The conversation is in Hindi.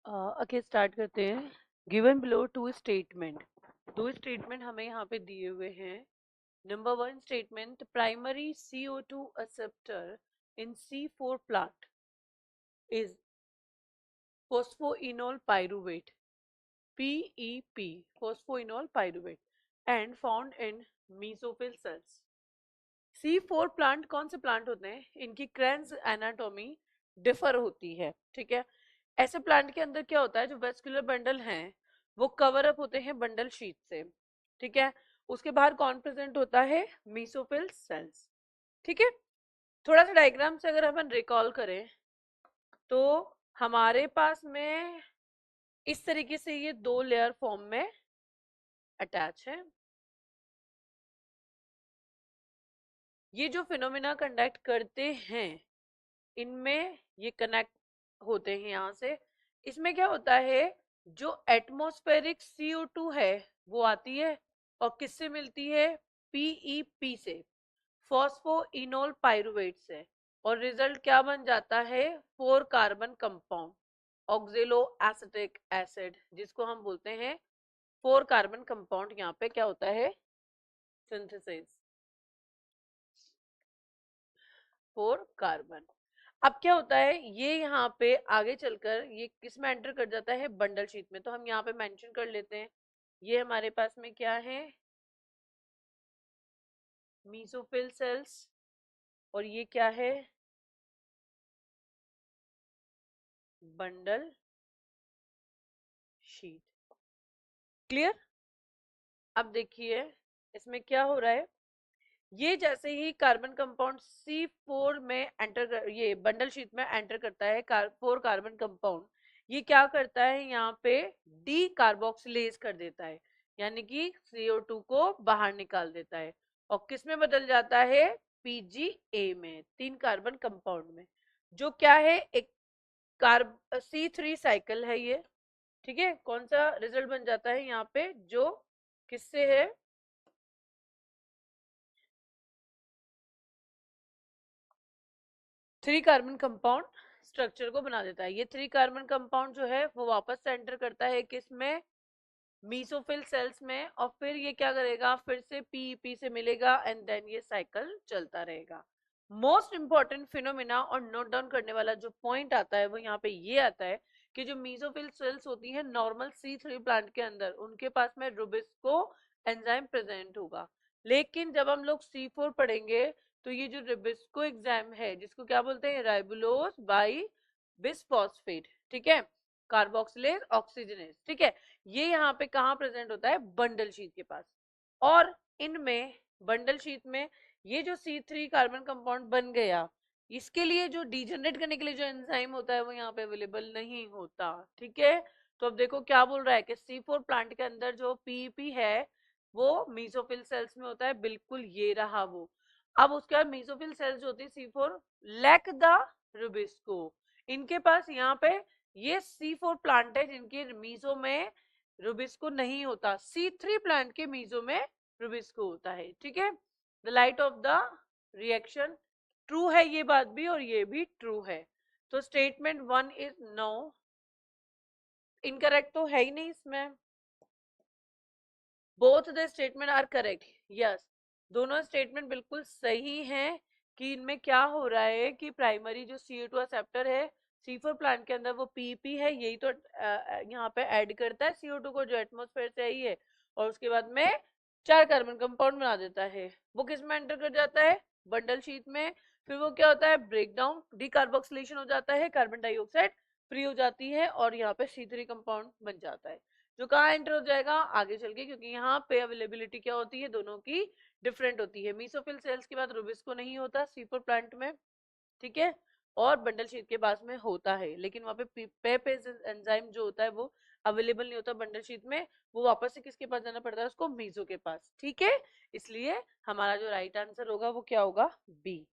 ओके, स्टार्ट करते हैं। Given below two statement. दो स्टेटमेंट हमें यहाँ पे दिए हुए हैं। Number one statement, primary CO2 acceptor in C4 plant is phosphoenol pyruvate PEP, phosphoenol pyruvate, and found in mesophyll cells। C4 plant कौन से प्लांट होते हैं? इनकी क्रेन्स एनाटॉमी डिफर होती है, ठीक है। ऐसे प्लांट के अंदर क्या होता है, जो वेस्कुलर बंडल हैं वो कवर अप होते हैं बंडल शीट से, ठीक है। उसके बाहर कौन प्रेजेंट होता है? मीसोफिल सेल्स, ठीक है। थोड़ा सा डायग्राम से अगर हम रिकॉल करें तो हमारे पास में इस तरीके से ये दो लेयर फॉर्म में अटैच है। ये जो फिनोमिना कंडक्ट करते हैं इनमें ये कनेक्ट होते हैं यहाँ से। इसमें क्या होता है, जो एटमॉस्फेरिक CO2 है वो आती है और किससे मिलती है? PEP से, फॉस्फोइनोल पाइरुवेट से, और रिजल्ट क्या बन जाता है? 4 कार्बन कंपाउंड, ऑक्जेलो एसिटिक एसिड, जिसको हम बोलते हैं 4 कार्बन कंपाउंड। यहाँ पे क्या होता है? Synthesis 4 carbon. अब क्या होता है, ये यहाँ पे आगे चलकर ये किस में एंटर कर जाता है? बंडल शीट में। तो हम यहाँ पे मेंशन कर लेते हैं, ये हमारे पास में क्या है? Mesophyll cells. और ये क्या है? Bundle sheath. क्लियर? अब देखिए इसमें क्या हो रहा है। ये जैसे ही कार्बन कंपाउंड C4 में एंटर कर, ये बंडल शीट में एंटर करता है 4 कार्बन कंपाउंड, ये क्या करता है? यहाँ पे डी कार्बोक्सिलेज कर देता है, यानी कि CO2 को बाहर निकाल देता है और किस में बदल जाता है? PGA में, 3 कार्बन कंपाउंड में, जो क्या है? एक कार्ब C3 साइकिल है ये, ठीक है। कौन सा रिजल्ट बन जाता है यहाँ पे? जो किससे है? 3 कार्बन कंपाउंड स्ट्रक्चर को बना देता है। ये 3 कार्बन कंपाउंड जो है वो वापस से एंटर करता है किस में? मीसोफिल सेल्स में, और फिर ये क्या करेगा? फिर से PEP से मिलेगा एंड देन ये साइकिल चलता रहेगा। मोस्ट इंपॉर्टेंट फिनोमिना और नोट डाउन करने वाला जो पॉइंट आता है वो यहाँ पे ये आता है कि जो मीसोफिल सेल्स होती है नॉर्मल C3 प्लांट के अंदर, उनके पास में रुबिस्को एंजाइम प्रेजेंट होगा। लेकिन जब हम लोग C4 पढ़ेंगे तो ये जो रुबिस्को एंजाइम है, जिसको क्या बोलते हैं? राइबोलोज बाई बिसफॉस्फेट, ठीक है, कार्बोक्सिलेज ऑक्सीजनेज, ठीक है। ये यहाँ पे कहाँ प्रेजेंट होता है? बंडल शीट के पास। और इनमें बंडल शीट में ये जो C3 कार्बन कंपाउंड बन गया, इसके लिए जो डीजनरेट करने के लिए जो एंजाइम होता है वो यहाँ पे अवेलेबल नहीं होता, ठीक है। तो अब देखो क्या बोल रहा है कि C4 प्लांट के अंदर जो PEP है वो मीसोफिल सेल्स में होता है, बिल्कुल ये रहा वो। अब उसके बाद मीसोफिल सेल्स जो होती है C4 लैक द रुबिस्को, इनके पास यहाँ पे ये C4 प्लांट है जिनके मीजो में रुबिस्को नहीं होता, C3 प्लांट के मीजो में रुबिस्को होता है, ठीक है। The light of the reaction true है, ये बात भी और ये भी ट्रू है। तो स्टेटमेंट 1 इज नो, इनकरेक्ट तो है ही नहीं इसमें। Both the statement are correct, yes, दोनों स्टेटमेंट बिल्कुल सही हैं कि इनमें क्या हो रहा है कि प्राइमरी जो CO2 एक्सेप्टर है C4 प्लांट के अंदर वो PEP है, यही तो यहाँ पे ऐड करता है CO2 को जो एटमॉस्फेयर से आई है, और उसके बाद में 4 कार्बन कंपाउंड बना देता है। वो किस में एंटर कर जाता है? बंडल शीट में। फिर वो क्या होता है? ब्रेक डाउन, डीकार्बोक्सिलेशन हो जाता है, कार्बन डाइऑक्साइड फ्री हो जाती है और यहाँ पे C3 कंपाउंड बन जाता है, जो कहाँ एंटर हो जाएगा? आगे चल के, क्योंकि यहाँ पे अवेलेबिलिटी क्या होती है? दोनों की डिफरेंट होती है। मीसोफिल सेल्स के बाद रुबिस्को नहीं होता C4 प्लांट में, ठीक है, और बंडल शीट के पास में होता है, लेकिन वहाँ पे पेपेज एंजाइम जो होता है वो अवेलेबल नहीं होता बंडल शीट में, वो वापस से किसके पास जाना पड़ता है? उसको मीजो के पास, ठीक है। इसलिए हमारा जो राइट आंसर होगा वो क्या होगा? बी।